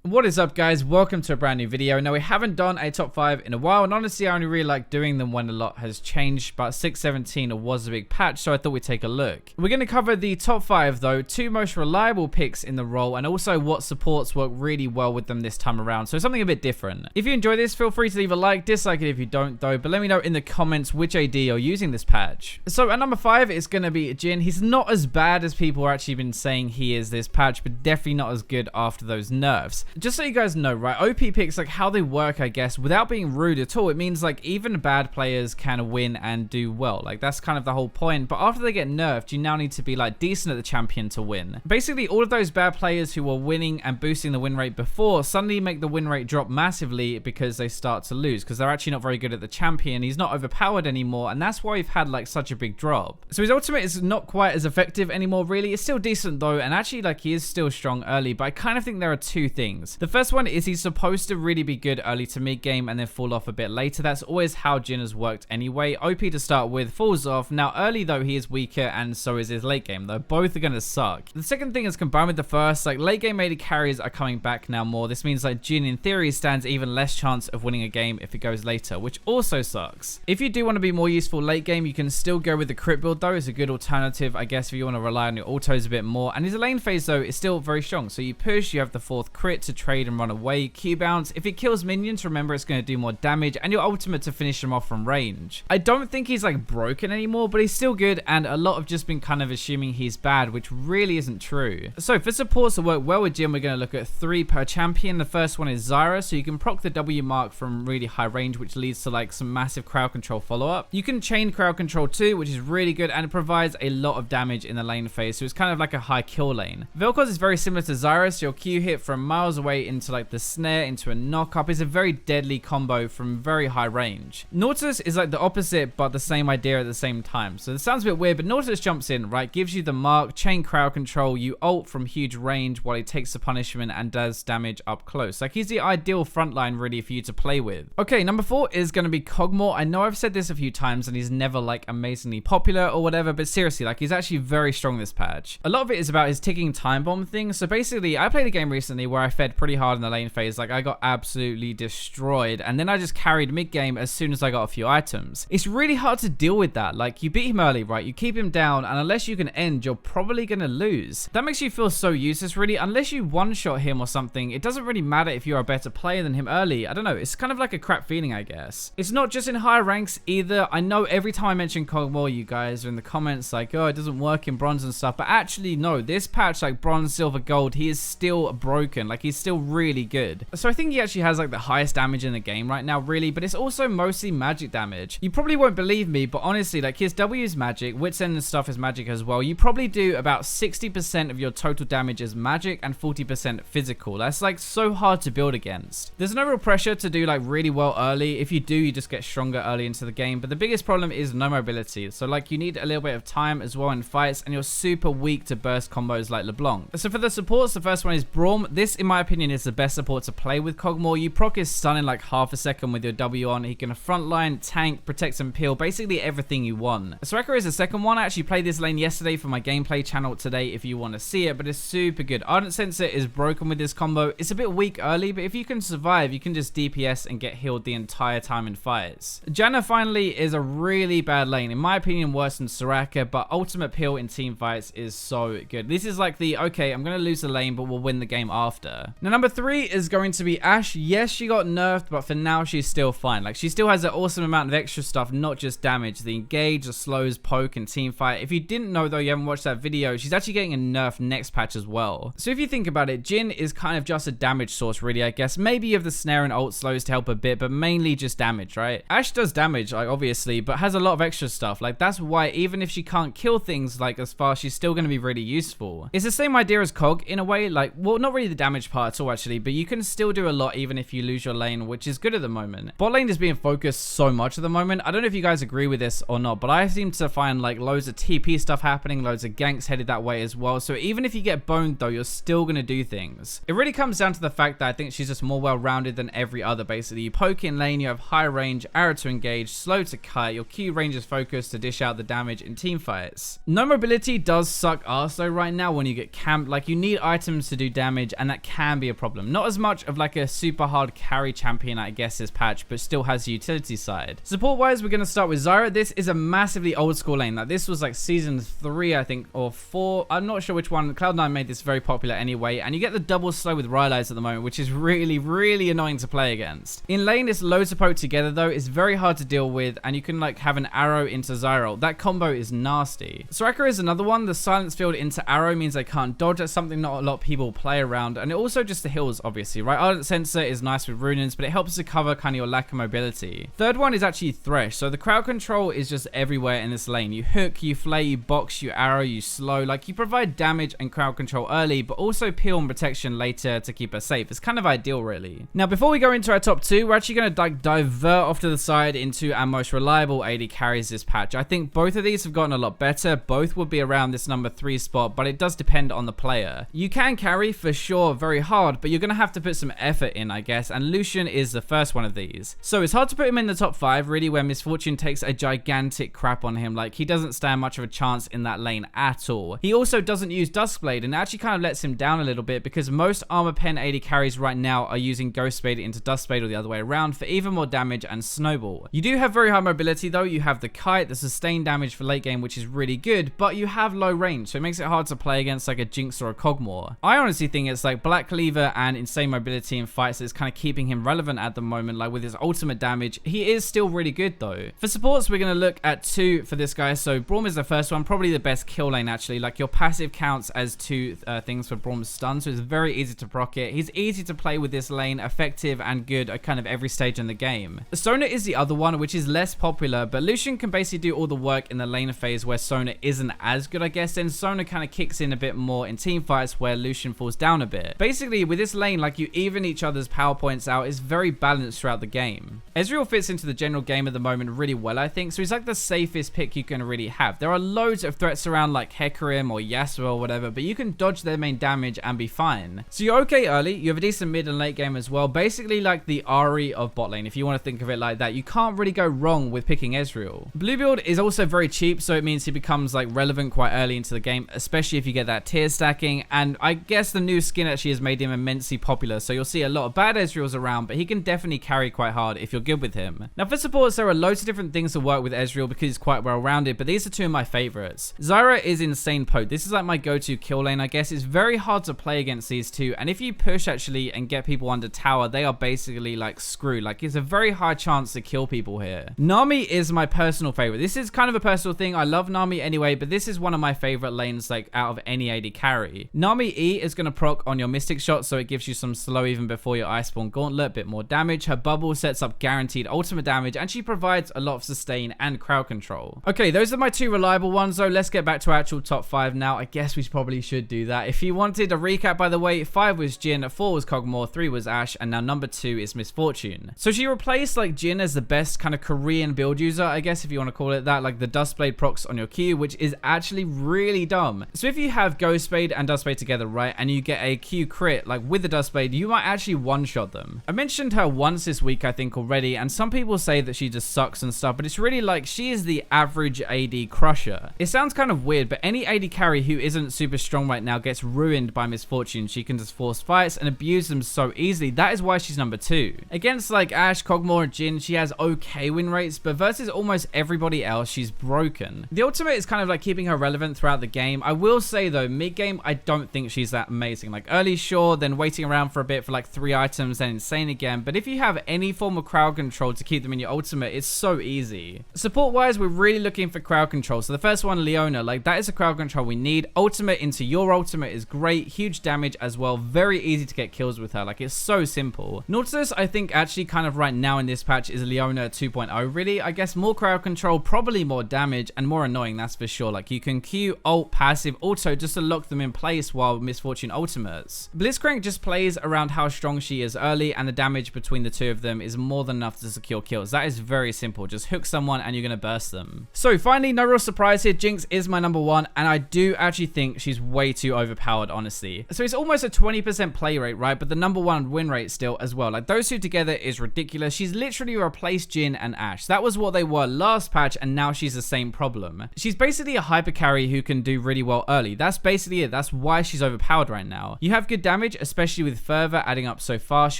What is up, guys? Welcome to a brand new video. Now, we haven't done a top 5 in a while, and honestly I only really like doing them when a lot has changed, but 6.17 was a big patch, so I thought we'd take a look. We're going to cover the top 5 though, 2 most reliable picks in the role, and also what supports work really well with them this time around, so something a bit different. If you enjoy this, feel free to leave a like, dislike it if you don't though, but let me know in the comments which AD you're using this patch. So at number 5 is going to be Jhin. He's not as bad as people are actually been saying he is this patch, but definitely not as good after those nerfs. Just so you guys know, right, OP picks, like how they work, I guess, without being rude at all, it means like even bad players can win and do well. Like that's kind of the whole point. But after they get nerfed, you now need to be like decent at the champion to win. Basically, all of those bad players who were winning and boosting the win rate before suddenly make the win rate drop massively because they start to lose, because they're actually not very good at the champion. He's not overpowered anymore, and that's why we've had like such a big drop. So his ultimate is not quite as effective anymore, really. It's still decent though, and actually like he is still strong early, but I kind of think there are 2 things. The first one is he's supposed to really be good early to mid game and then fall off a bit later. That's always how Jhin has worked anyway. OP to start with, falls off. Now early though, he is weaker, and so is his late game though. Both are gonna suck. The second thing is combined with the first, like late game AD carries are coming back now more. This means like Jhin in theory stands even less chance of winning a game if it goes later, which also sucks. If you do want to be more useful late game, you can still go with the crit build though. It's a good alternative, I guess, if you want to rely on your autos a bit more. And his lane phase though is still very strong. So you push, you have the 4th crit to trade and run away. Q bounce. If it kills minions, remember it's going to do more damage, and your ultimate to finish them off from range. I don't think he's like broken anymore, but he's still good, and a lot have just been kind of assuming he's bad, which really isn't true. So for supports that work well with Jhin, we're going to look at 3 per champion. The first one is Zyra, so you can proc the W mark from really high range, which leads to like some massive crowd control follow-up. You can chain crowd control too, which is really good, and it provides a lot of damage in the lane phase, so it's kind of like a high kill lane. Vel'Koz is very similar to Zyra, so your Q hit from miles away into like the snare, into a knock-up is a very deadly combo from very high range. Nautilus is like the opposite, but the same idea at the same time. So this sounds a bit weird, but Nautilus jumps in, right? Gives you the mark, chain crowd control, you ult from huge range while he takes the punishment and does damage up close. Like he's the ideal frontline really for you to play with. Okay, number 4 is going to be Kog'Maw. I know I've said this a few times and he's never like amazingly popular or whatever, but seriously, like he's actually very strong this patch. A lot of it is about his ticking time bomb thing. So basically, I played a game recently where I fed pretty hard in the lane phase. Like I got absolutely destroyed, and then I just carried mid game as soon as I got a few items. It's really hard to deal with that. Like you beat him early, right? You keep him down, and unless you can end, you're probably gonna lose. That makes you feel so useless really. Unless you one-shot him or something, it doesn't really matter if you're a better player than him early. I don't know, it's kind of like a crap feeling, I guess. It's not just in higher ranks either. I know every time I mention Kog'Maw, you guys are in the comments like, oh, it doesn't work in bronze and stuff, but actually no, this patch, like bronze, silver, gold, he is still broken. Like he's still really good. So I think he actually has like the highest damage in the game right now really, but it's also mostly magic damage. You probably won't believe me, but honestly, like his W is magic, Wit's End and stuff is magic as well. You probably do about 60% of your total damage as magic and 40% physical. That's like so hard to build against. There's no real pressure to do like really well early. If you do, you just get stronger early into the game, but the biggest problem is no mobility. So like you need a little bit of time as well in fights, and you're super weak to burst combos like LeBlanc. So for the supports, the first one is Braum. This in my opinion is the best support to play with Kog'Maw. You proc his stun in like half a second with your W on. He can frontline, tank, protect and peel, basically everything you want. Soraka is the second one. I actually played this lane yesterday for my gameplay channel today if you want to see it, but it's super good. Ardent Sensor is broken with this combo. It's a bit weak early, but if you can survive, you can just DPS and get healed the entire time in fights. Janna finally is a really bad lane. In my opinion, worse than Soraka, but ultimate peel in team fights is so good. This is like the, okay, I'm going to lose the lane, but we'll win the game after. Now, number 3 is going to be Ashe. Yes, she got nerfed, but for now, she's still fine. Like, she still has an awesome amount of extra stuff, not just damage. The engage, the slows, poke, and team fight. If you didn't know, though, you haven't watched that video, she's actually getting a nerf next patch as well. So if you think about it, Jhin is kind of just a damage source, really, I guess. Maybe you have the snare and ult slows to help a bit, but mainly just damage, right? Ashe does damage, like, obviously, but has a lot of extra stuff. Like, that's why even if she can't kill things, like, as fast, she's still going to be really useful. It's the same idea as Kog, in a way. Like, well, not really the damage part at all, actually, but you can still do a lot even if you lose your lane, which is good at the moment. Bot lane is being focused so much at the moment. I don't know if you guys agree with this or not, but I seem to find, like, loads of TP stuff happening, loads of ganks headed that way as well. So even if you get boned, though, you're still going to do things. It really comes down to the fact that I think she's just more well-rounded than every other, basically. You poke in lane, you have high range, arrow to engage, slow to cut, your Q range is focused to dish out the damage in team fights. No mobility does suck ass though right now when you get camped. Like, you need items to do damage, and that can can be a problem. Not as much of like a super hard carry champion, I guess, this patch, but still has the utility side. Support wise, we're going to start with Zyra. This is a massively old school lane. Like, this was like season 3, I think, or 4. I'm not sure which one. Cloud9 made this very popular anyway, and you get the double slow with Rylai's at the moment, which is really, really annoying to play against. In lane, it's loads to poke together though. It's very hard to deal with, and you can like have an arrow into Zyra. That combo is nasty. Soraka is another one. The silence field into arrow means they can't dodge. That's something not a lot of people play around, and it also just the heals, obviously, right? Ardent Sensor is nice with runins, but it helps to cover kind of your lack of mobility. Third one is actually Thresh. So the crowd control is just everywhere in this lane. You hook, you flay, you box, you arrow, you slow. Like, you provide damage and crowd control early, but also peel and protection later to keep us safe. It's kind of ideal, really. Now, before we go into our top 2, we're actually going to like divert off to the side into our most reliable AD carries this patch. I think both of these have gotten a lot better. Both will be around this number 3 spot, but it does depend on the player. You can carry for sure very hard, but you're going to have to put some effort in, I guess, and Lucian is the first one of these. So it's hard to put him in the top 5, really, where Misfortune takes a gigantic crap on him. Like, he doesn't stand much of a chance in that lane at all. He also doesn't use Duskblade, and it actually kind of lets him down a little bit, because most armor pen AD carries right now are using Ghostblade into Duskblade or the other way around for even more damage and snowball. You do have very high mobility though. You have the kite, the sustained damage for late game, which is really good, but you have low range, so it makes it hard to play against like a Jinx or a Cogmore. I honestly think it's like Black Cleaver and insane mobility in fights that's kind of keeping him relevant at the moment. Like, with his ultimate damage, he is still really good though. For supports, we're going to look at 2 for this guy. So Braum is the first one, probably the best kill lane actually. Like, your passive counts as 2 things for Braum's stun, so it's very easy to proc it. He's easy to play with this lane, effective and good at kind of every stage in the game. Sona is the other one, which is less popular, but Lucian can basically do all the work in the laner phase where Sona isn't as good, I guess. Then Sona kind of kicks in a bit more in team fights where Lucian falls down a bit. Basically, with this lane, like, you even each other's power points out. It's very balanced throughout the game. Ezreal fits into the general game at the moment really well, I think, so he's like the safest pick you can really have. There are loads of threats around like Hecarim or Yasuo or whatever, but you can dodge their main damage and be fine. So you're okay early. You have a decent mid and late game as well. Basically like the Ahri of bot lane, if you want to think of it like that. You can't really go wrong with picking Ezreal. Blue build is also very cheap, so it means he becomes like relevant quite early into the game, especially if you get that tier stacking, and I guess the new skin actually has made him immensely popular, so you'll see a lot of bad Ezreals around, but he can definitely carry quite hard if you're good with him. Now for supports, there are loads of different things to work with Ezreal because he's quite well rounded, but these are 2 of my favorites. Zyra is insane poke. This is like my go-to kill lane, I guess. It's very hard to play against these 2, and if you push actually and get people under tower, they are basically like screwed. Like, it's a very high chance to kill people here. Nami is my personal favorite. This is kind of a personal thing. I love Nami anyway, but this is one of my favorite lanes like out of any AD carry. Nami E is going to proc on your Mystic Shot, so it gives you some slow even before your Iceborne Gauntlet, bit more damage. Her bubble sets up guaranteed ultimate damage, and she provides a lot of sustain and crowd control. Okay, those are my 2 reliable ones though. Let's get back to our actual top 5 now. I guess we probably should do that. If you wanted a recap, by the way, 5 was Jhin, 4 was Cogmore, 3 was Ashe, and now number 2 is Misfortune. So she replaced like Jhin as the best kind of Korean build user, I guess, if you want to call it that, like the Duskblade procs on your Q, which is actually really dumb. So if you have Ghostblade and Duskblade together, right, and you get a Q crit like with the Duskblade, you might actually one-shot them. I mentioned her once this week, I think, already, and some people say that she just sucks and stuff, but it's really like she is the average AD crusher. It sounds kind of weird, but any AD carry who isn't super strong right now gets ruined by Misfortune. She can just force fights and abuse them so easily. That is why she's number 2. Against like Ashe, Cogmore, and Jhin, she has okay win rates, but versus almost everybody else, she's broken. The ultimate is kind of like keeping her relevant throughout the game. I will say though, mid game, I don't think she's that amazing. Like early, sure, then waiting around for a bit for like 3 items, then insane again. But if you have any form of crowd control to keep them in your ultimate, it's so easy. Support wise, we're really looking for crowd control. So the first one, Leona, like that is a crowd control we need. Ultimate into your ultimate is great. Huge damage as well. Very easy to get kills with her. Like, it's so simple. Nautilus, I think actually kind of right now in this patch is Leona 2.0 really. I guess more crowd control, probably more damage, and more annoying, that's for sure. Like, you can Q, ult, passive, auto just to lock them in place while Misfortune ultimates. Blitzcrank just plays around how strong she is early, and the damage between the 2 of them is more than enough to secure kills. That is very simple. Just hook someone and you're going to burst them. So finally, no real surprise here. Jinx is my number 1, and I do actually think she's way too overpowered, honestly. So it's almost a 20% play rate, right? But the number 1 win rate still as well. Like, those 2 together is ridiculous. She's literally replaced Jhin and Ashe. That was what they were last patch, and now she's the same problem. She's basically a hyper carry who can do really well early. That's basically it. That's why she's overpowered right now. You have good damage damage, especially with Fervor adding up so fast.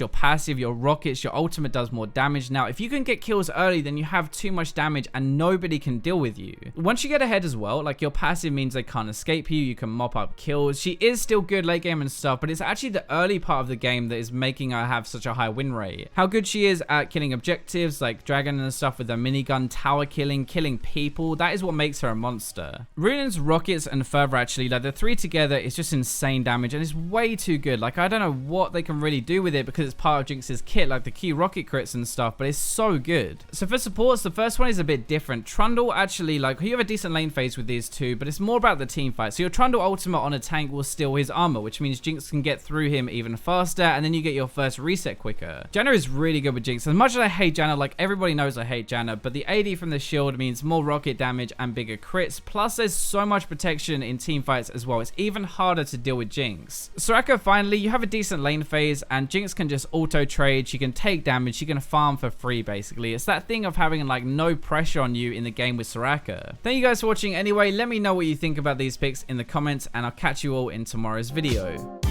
Your passive, your rockets, your ultimate does more damage. Now, if you can get kills early, then you have too much damage and nobody can deal with you. Once you get ahead as well, like your passive means they can't escape you. You can mop up kills. She is still good late game and stuff, but it's actually the early part of the game that is making her have such a high win rate. How good she is at killing objectives like Dragon and stuff with her minigun, tower killing people, that is what makes her a monster. Runan's rockets and Fervor actually, like the three together is just insane damage and it's way too good. Like I don't know what they can really do with it because it's part of Jinx's kit, like the key rocket crits and stuff, but it's so good. So for supports, the first one is a bit different. Trundle actually, like you have a decent lane phase with these two, but it's more about the team fight. So your Trundle ultimate on a tank will steal his armor, which means Jinx can get through him even faster, and then you get your first reset quicker. Janna is really good with Jinx. As much as I hate Janna, like everybody knows I hate Janna, but the AD from the shield means more rocket damage and bigger crits, plus there's so much protection in team fights as well. It's even harder to deal with Jinx. Soraka, finally, you have a decent lane phase, and Jinx can just auto trade, she can take damage, she can farm for free basically. It's that thing of having like no pressure on you in the game with Soraka. Thank you guys for watching anyway. Let me know what you think about these picks in the comments, and I'll catch you all in tomorrow's video.